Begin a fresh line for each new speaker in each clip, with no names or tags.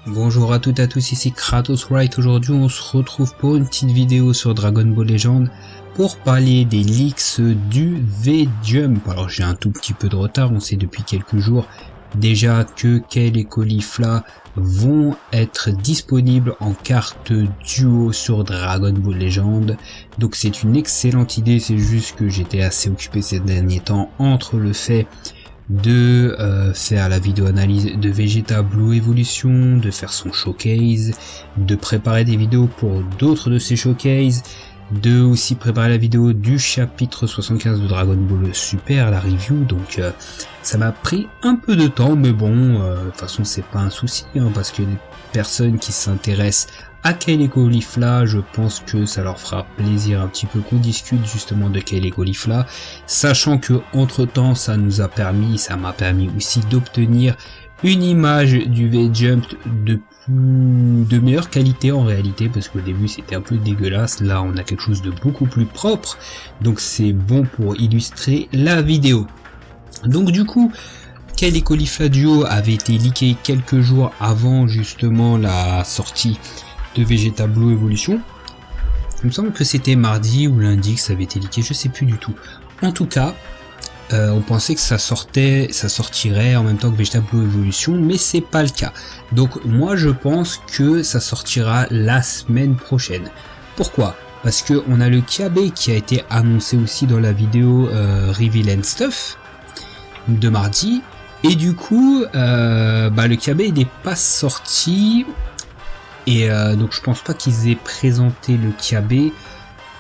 Bonjour à toutes et à tous, ici Kratos Wright. Aujourd'hui on se retrouve pour une petite vidéo sur Dragon Ball Legends pour parler des leaks du V-Jump. Alors j'ai un tout petit peu de retard, on sait depuis quelques jours déjà que Kale et Caulifla vont être disponibles en carte duo sur Dragon Ball Legends. Donc c'est une excellente idée, c'est juste que j'étais assez occupé ces derniers temps entre le fait de faire la vidéo analyse de Vegeta Blue Evolution, de faire son showcase, de préparer des vidéos pour d'autres de ces showcases, de aussi préparer la vidéo du chapitre 75 de Dragon Ball Super, la review. Donc ça m'a pris un peu de temps, mais bon, de toute façon c'est pas un souci, parce que les personnes qui s'intéressent à Kale et Caulifla, je pense que ça leur fera plaisir un petit peu qu'on discute justement de Kale et Caulifla, sachant que entre temps ça m'a permis aussi d'obtenir une image du V-Jump de meilleure qualité en réalité, parce qu'au début c'était un peu dégueulasse. Là on a quelque chose de beaucoup plus propre, donc c'est bon pour illustrer la vidéo. Donc du coup, Kale et Caulifla Duo avait été leaké quelques jours avant justement la sortie de Vegeta Blue Evolution. Il me semble que c'était mardi ou lundi que ça avait été leaké, je sais plus du tout. En tout cas, on pensait que ça sortirait en même temps que Vegeta Blue Evolution, mais c'est pas le cas. Donc moi je pense que ça sortira la semaine prochaine. Pourquoi ? Parce que on a le Kiabe qui a été annoncé aussi dans la vidéo Reveal and Stuff de mardi, et du coup le Kiabe il n'est pas sorti. Et donc je pense pas qu'ils aient présenté le Kiabe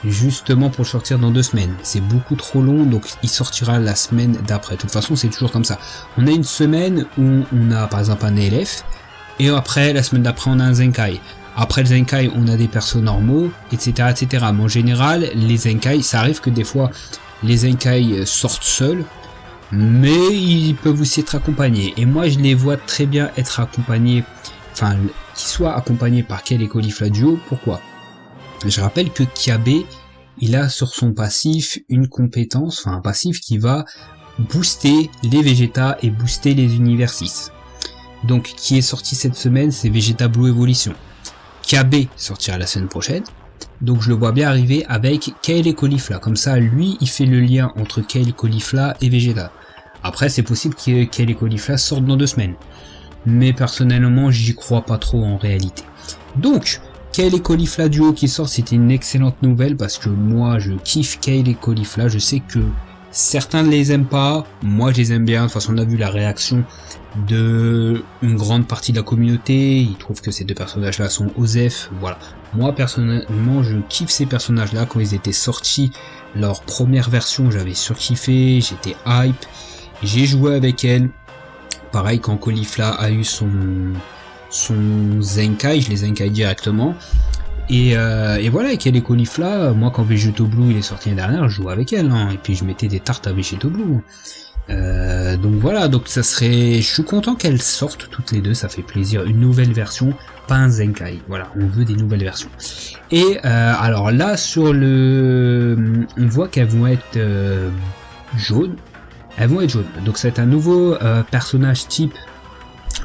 justement pour le sortir dans 2 semaines. C'est beaucoup trop long, donc il sortira la semaine d'après. De toute façon c'est toujours comme ça. On a une semaine où on a par exemple un ELF, et après la semaine d'après on a un Zenkai. Après le Zenkai on a des persos normaux, etc. etc. Mais en général les Zenkai, ça arrive que des fois les Zenkai sortent seuls, mais ils peuvent aussi être accompagnés. Et moi je les vois très bien être accompagnés, enfin qui soit accompagné par Kale et Caulifla Duo. Pourquoi ? Je rappelle que Kiabe, il a sur son passif une compétence, enfin un passif qui va booster les Vegeta et booster les Univers 6. Donc qui est sorti cette semaine, c'est Vegeta Blue Evolution. Kiabe sortira la semaine prochaine, donc je le vois bien arriver avec Kale et Caulifla. Comme ça, lui, il fait le lien entre Kale, Caulifla et Vegeta. Après, c'est possible que Kale et Caulifla sortent dans 2 semaines. Mais personnellement j'y crois pas trop en réalité. Donc Kale et Caulifla Duo qui sort, c'était une excellente nouvelle, parce que moi je kiffe Kale et Caulifla. Je sais que certains ne les aiment pas, moi je les aime bien. De toute façon on a vu la réaction de une grande partie de la communauté, ils trouvent que ces 2 personnages là sont OSEF. Voilà, moi personnellement je kiffe ces personnages là. Quand ils étaient sortis, leur première version, j'avais surkiffé, j'étais hype, j'ai joué avec elle. Pareil, quand Caulifla a eu son Zenkai, je les Zenkai directement. Et voilà, Kale et Caulifla, moi quand Vegeto Blue il est sorti l'année dernière, je jouais avec elle, et puis je mettais des tartes à Vegeto Blue. Donc voilà, donc ça serait, je suis content qu'elles sortent toutes les 2, ça fait plaisir. Une nouvelle version, pas un Zenkai. Voilà, on veut des nouvelles versions. Et alors là sur on voit qu'elles vont être jaunes. Elles vont être jaunes, donc c'est un nouveau personnage type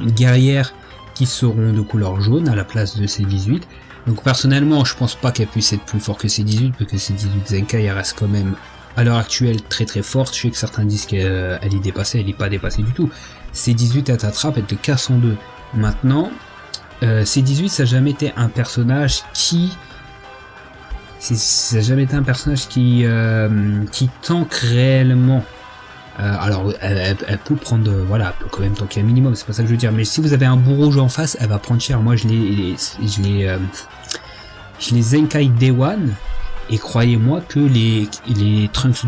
guerrière qui seront de couleur jaune à la place de C18. Donc personnellement je pense pas qu'elle puisse être plus fort que C18, parce que C18 Zenkai elle reste quand même à l'heure actuelle très très forte. Je sais que certains disent qu'elle est dépassée, elle est pas dépassée du tout. C18 elle t'attrape, elle te casse en 2. Maintenant C18 ça n'a jamais été un personnage qui tank réellement. Alors elle peut prendre, voilà, elle peut quand même tanker un minimum, c'est pas ça que je veux dire, mais si vous avez un bourreau rouge en face, elle va prendre cher. Moi je les Zenkai Day One, et croyez-moi que les Trunks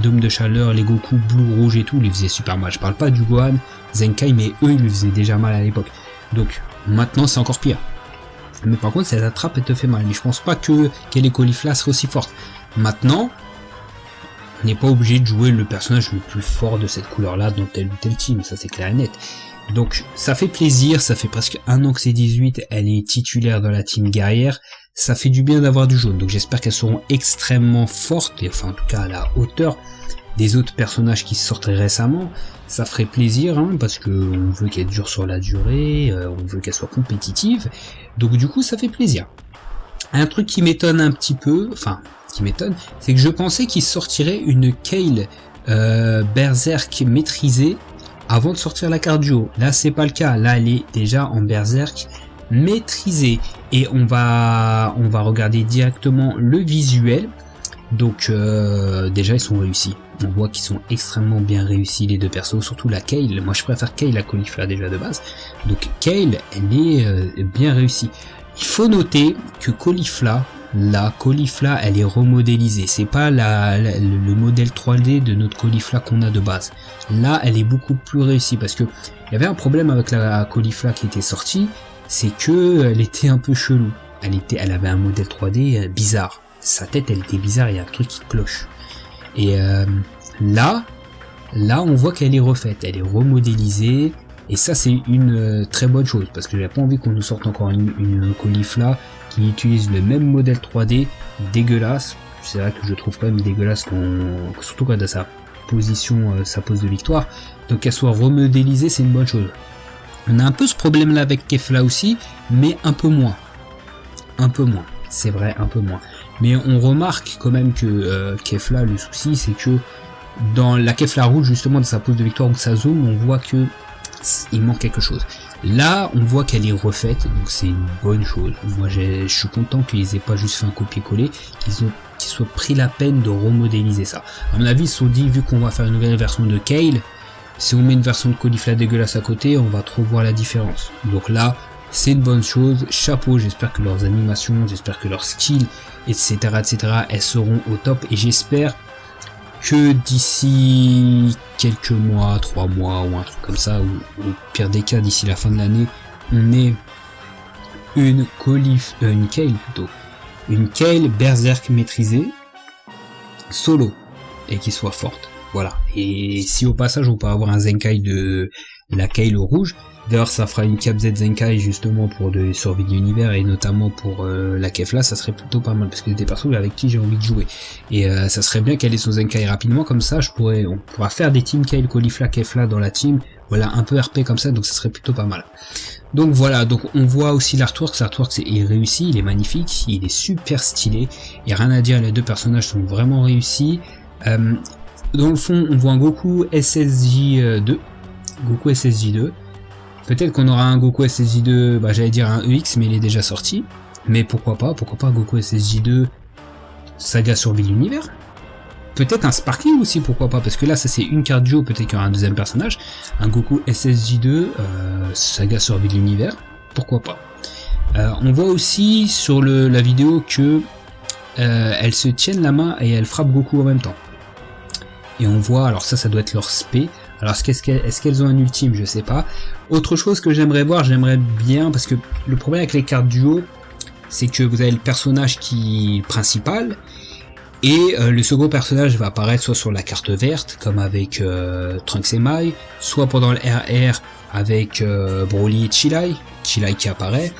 d'Homme de Chaleur, les Goku Blue Rouge et tout, les faisaient super mal. Je parle pas du Gohan Zenkai, mais eux ils le faisaient déjà mal à l'époque. Donc maintenant c'est encore pire. Mais par contre si elle t'attrape, elle te fait mal. Mais je pense pas que Kale et Caulifla seraient aussi fortes. Maintenant, on n'est pas obligé de jouer le personnage le plus fort de cette couleur là dans tel ou tel team, ça c'est clair et net. Donc ça fait plaisir, ça fait presque 1 an que C18 elle est titulaire dans la team guerrière, ça fait du bien d'avoir du jaune. Donc j'espère qu'elles seront extrêmement fortes, et enfin en tout cas à la hauteur des autres personnages qui sortent récemment, ça ferait plaisir, hein, parce que on veut qu'elle dure sur la durée, on veut qu'elle soit compétitive, donc du coup ça fait plaisir. Un truc qui m'étonne un petit peu, c'est que je pensais qu'il sortirait une Kayle Berserk maîtrisée avant de sortir la carte duo. Là c'est pas le cas, là elle est déjà en Berserk maîtrisée, et on va regarder directement le visuel. Donc déjà ils sont réussis, on voit qu'ils sont extrêmement bien réussis les deux persos, surtout la Kayle. Moi je préfère Kayle à Caulifla déjà de base, donc Kayle elle est bien réussie. Il faut noter que Caulifla elle est remodélisée, c'est pas le modèle 3D de notre Caulifla qu'on a de base. Là elle est beaucoup plus réussie, parce que il y avait un problème avec la Caulifla qui était sortie, c'est que elle était un peu chelou, elle avait un modèle 3D bizarre. Sa tête elle était bizarre, il y a un truc qui cloche. Et là on voit qu'elle est refaite, elle est remodélisée, et ça c'est une très bonne chose, parce que j'ai pas envie qu'on nous sorte encore une Caulifla qui utilise le même modèle 3D dégueulasse. C'est vrai que je trouve quand même dégueulasse, surtout quand à sa position, sa pose de victoire, donc qu'elle soit remodélisée c'est une bonne chose. On a un peu ce problème là avec Kefla aussi, mais un peu moins, c'est vrai, un peu moins. Mais on remarque quand même que Kefla, le souci c'est que dans la Kefla rouge justement de sa pose de victoire où ça zoome, on voit que il manque quelque chose. Là on voit qu'elle est refaite, donc c'est une bonne chose. Moi je suis content qu'ils aient pas juste fait un copier-coller, qu'ils soient pris la peine de remodéliser ça. À mon avis ils se sont dit, vu qu'on va faire une nouvelle version de Kayle, si on met une version de Caulifla dégueulasse à côté, on va trop voir la différence. Donc là c'est une bonne chose, chapeau, j'espère que leurs animations, j'espère que leurs skills, etc., elles seront au top, et j'espère que d'ici quelques mois, 3 mois ou un truc comme ça, ou au pire des cas d'ici la fin de l'année, on ait une Kayle Berserk maîtrisée, solo, et qui soit forte. Voilà. Et si au passage on peut avoir un Zenkai de la Kayle rouge, d'ailleurs ça fera une Cap Z Zenkai justement pour de survie de l'univers, et notamment pour la Kefla, ça serait plutôt pas mal, parce que c'est des persos avec qui j'ai envie de jouer. Et ça serait bien qu'elle ait son Zenkai rapidement, comme ça on pourra faire des teams Kayle, Caulifla, Kefla dans la team, voilà, un peu RP comme ça, donc ça serait plutôt pas mal. Donc voilà, donc on voit aussi l'artwork est réussi, il est magnifique, il est super stylé, il n'y a rien à dire, les deux personnages sont vraiment réussis. Dans le fond on voit un Goku SSJ2, peut-être qu'on aura un Goku SSJ2, j'allais dire un EX, mais il est déjà sorti, mais pourquoi pas Goku SSJ2 Saga Survie de l'univers, peut-être un Sparking aussi, pourquoi pas, parce que là ça c'est une carte duo, peut-être qu'il y aura un deuxième personnage, un Goku SSJ2 Saga Survie de l'univers, pourquoi pas. On voit aussi sur la vidéo que elles se tiennent la main et elles frappent Goku en même temps. Et on voit, alors ça doit être leur spé. Alors est-ce qu'elles ont un ultime, je sais pas. Autre chose que j'aimerais bien, parce que le problème avec les cartes duo, c'est que vous avez le personnage principal, et le second personnage va apparaître soit sur la carte verte, comme avec Trunks et Mai, soit pendant le RR avec Broly et Chilai qui apparaît.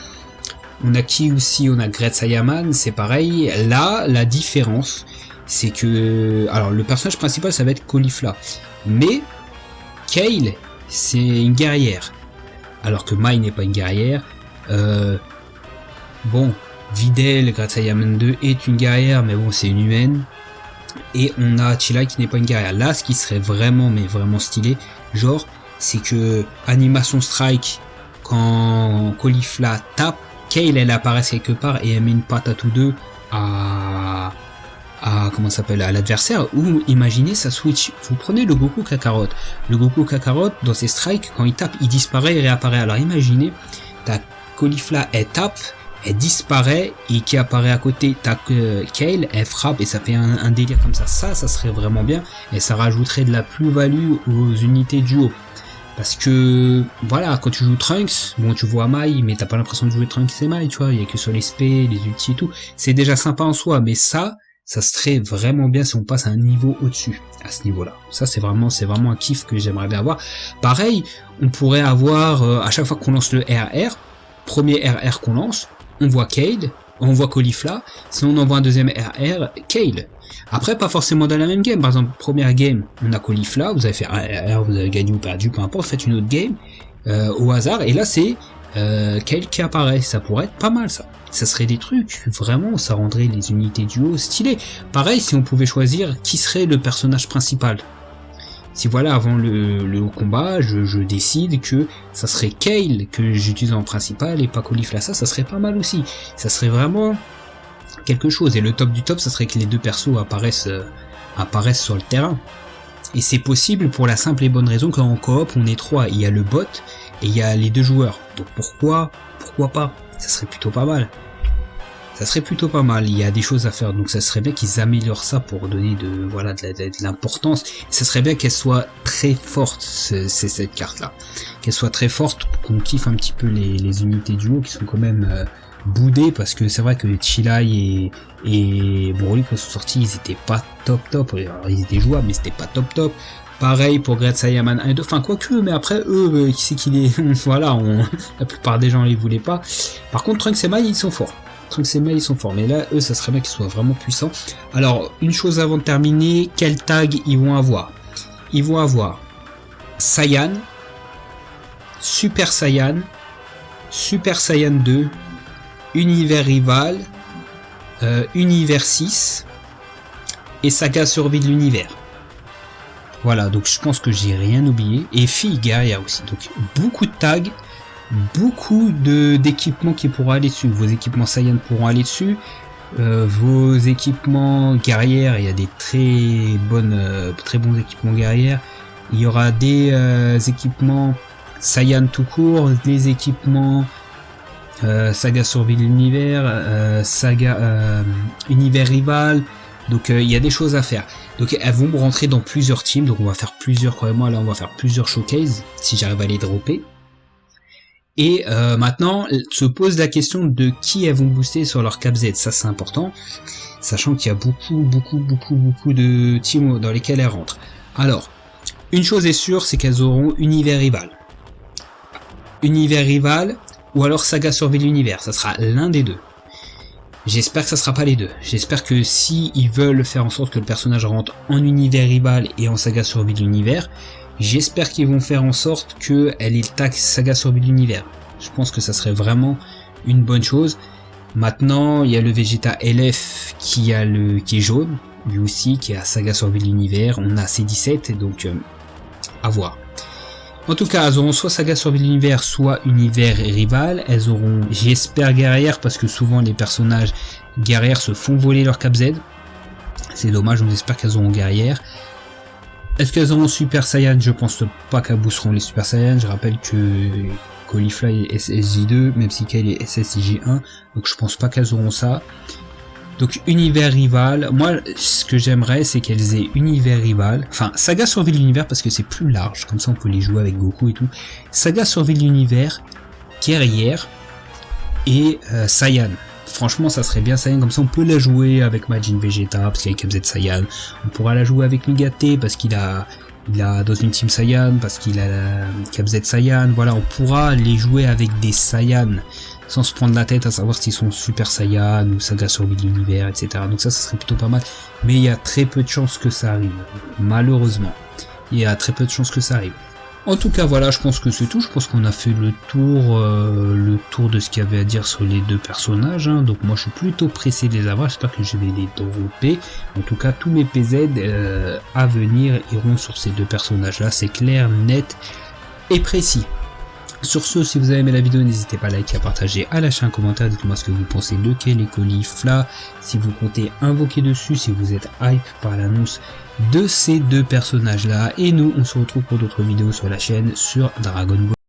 On a qui aussi? On a Great Saiyaman, c'est pareil. Là, la différence, c'est que... Alors, le personnage principal, ça va être Caulifla. Mais, Kayle, c'est une guerrière. Alors que Mai n'est pas une guerrière. Bon, Videl, Great Saiyaman 2 est une guerrière, mais bon, c'est une humaine. Et on a Chilai qui n'est pas une guerrière. Là, ce qui serait vraiment, mais vraiment stylé, genre, c'est que Animation Strike, quand Caulifla tape, Kayle elle apparaît quelque part et elle met une patte à tous deux à l'adversaire, ou imaginez ça switch. Vous prenez le Goku Kakarot. Le Goku Kakarot, dans ses strikes, quand il tape, il disparaît et réapparaît. Alors imaginez, ta Caulifla elle tape, elle disparaît et qui apparaît à côté, ta Kayle elle frappe et ça fait un délire comme ça. Ça serait vraiment bien et ça rajouterait de la plus-value aux unités duo. Parce que, voilà, quand tu joues Trunks, bon, tu vois Mai, mais t'as pas l'impression de jouer Trunks et Mai, tu vois, il y a que sur les SP, les ultis et tout. C'est déjà sympa en soi, mais ça serait vraiment bien si on passe à un niveau au-dessus, à ce niveau-là. Ça, c'est vraiment un kiff que j'aimerais bien avoir. Pareil, on pourrait avoir, à chaque fois qu'on lance le RR, premier RR qu'on lance, on voit Kayle, on voit Caulifla, si on envoie un deuxième RR, Kayle. Après, pas forcément dans la même game. Par exemple, première game, on a Caulifla, vous avez fait alors vous avez gagné ou perdu, peu importe, faites une autre game au hasard, et là c'est Kale qui apparaît. Ça pourrait être pas mal, ça. Ça serait des trucs, vraiment, ça rendrait les unités duo stylées. Pareil, si on pouvait choisir qui serait le personnage principal. Si voilà, avant le haut combat, je décide que ça serait Kale que j'utilise en principal et pas Caulifla, ça serait pas mal aussi. Ça serait vraiment quelque chose. Et le top du top, ça serait que les deux persos apparaissent sur le terrain. Et c'est possible pour la simple et bonne raison qu'en coop, on est 3. Il y a le bot et il y a les 2 joueurs. Donc pourquoi pas? Ça serait plutôt pas mal. Ça serait plutôt pas mal, il y a des choses à faire, donc ça serait bien qu'ils améliorent ça pour donner de l'importance. Ça serait bien qu'elle soit très forte, cette carte-là. Qu'elle soit très forte pour qu'on kiffe un petit peu les unités duo qui sont quand même boudées, parce que c'est vrai que Chilai et Broly quand ils sont sortis, ils étaient pas top. Alors, ils étaient jouables, mais c'était pas top. Pareil pour Great Saiyaman 1 et 2, enfin quoique, mais après eux, qui c'est qu'il est... voilà, la plupart des gens les voulaient pas. Par contre, Trunks et Mai, ils sont forts. Ils sont forts, mais là, eux, ça serait bien qu'ils soient vraiment puissants. Alors, une chose avant de terminer, quel tag ils vont avoir? Ils vont avoir Saiyan, Super Saiyan 2, Univers Rival, Univers 6 et Saga Survie de l'Univers. Voilà, donc je pense que j'ai rien oublié. Et Fille Guerrière aussi, donc beaucoup de tags. Beaucoup d'équipements qui pourront aller dessus. Vos équipements Saiyan pourront aller dessus. Vos équipements guerrières, il y a des très bons équipements guerrières. Il y aura des équipements Saiyan tout court, des équipements Saga Survie de l'Univers, Saga Univers Rival. Donc il y a des choses à faire. Donc elles vont rentrer dans plusieurs teams. Donc on va faire plusieurs, croyez-moi, là on va faire plusieurs showcases si j'arrive à les dropper. Et maintenant, se pose la question de qui elles vont booster sur leur cap Z. Ça, c'est important, sachant qu'il y a beaucoup de teams dans lesquels elles rentrent. Alors, une chose est sûre, c'est qu'elles auront Univers Rival. Univers Rival, ou alors Saga Survie de l'Univers. Ça sera l'un des deux. J'espère que ça sera pas les deux. J'espère que si ils veulent faire en sorte que le personnage rentre en Univers Rival et en Saga Survie de l'Univers, j'espère qu'ils vont faire en sorte qu'elle ait le tag Saga Survie de l'Univers. Je pense que ça serait vraiment une bonne chose. Maintenant, il y a le Vegeta LF qui est jaune, lui aussi, qui a Saga Survie de l'Univers. On a C17, donc à voir. En tout cas, elles auront soit Saga Survie de l'Univers, soit Univers Rival. Elles auront, j'espère, Guerrière, parce que souvent les personnages guerrières se font voler leur cap Z. C'est dommage, donc j'espère qu'elles auront Guerrière. Est-ce qu'elles auront Super Saiyan? Je pense pas qu'elles boosteront les Super Saiyan. Je rappelle que Caulifla est SSJ2, même si Kale est SSJ1. Donc je pense pas qu'elles auront ça. Donc Univers Rival. Moi, ce que j'aimerais, c'est qu'elles aient Univers Rival. Enfin, Saga Survie de l'Univers, parce que c'est plus large. Comme ça, on peut les jouer avec Goku et tout. Saga Survie de l'Univers, Guerrière et Saiyan. Franchement, ça serait bien Saiyan, comme ça on peut la jouer avec Majin Vegeta, parce qu'il y a Cap Z Saiyan. On pourra la jouer avec Migate, parce qu'il a dans une team Saiyan, parce qu'il a Cap Z Saiyan. Voilà, on pourra les jouer avec des Saiyan, sans se prendre la tête à savoir s'ils sont Super Saiyan, ou Saga Survie de l'Univers, etc. Donc ça serait plutôt pas mal. Mais il y a très peu de chances que ça arrive. Malheureusement. Il y a très peu de chances que ça arrive. En tout cas, voilà, je pense que c'est tout. Je pense qu'on a fait le tour de ce qu'il y avait à dire sur les deux personnages. Hein. Donc moi, je suis plutôt pressé de les avoir. J'espère que je vais les dropper. En tout cas, tous mes PZ à venir iront sur ces deux personnages-là. C'est clair, net et précis. Sur ce, si vous avez aimé la vidéo, n'hésitez pas à liker, à partager, à lâcher un commentaire. Dites-moi ce que vous pensez de Kale et Caulifla. Si vous comptez invoquer dessus, si vous êtes hype par l'annonce de ces deux personnages-là. Et nous, on se retrouve pour d'autres vidéos sur la chaîne sur Dragon Ball.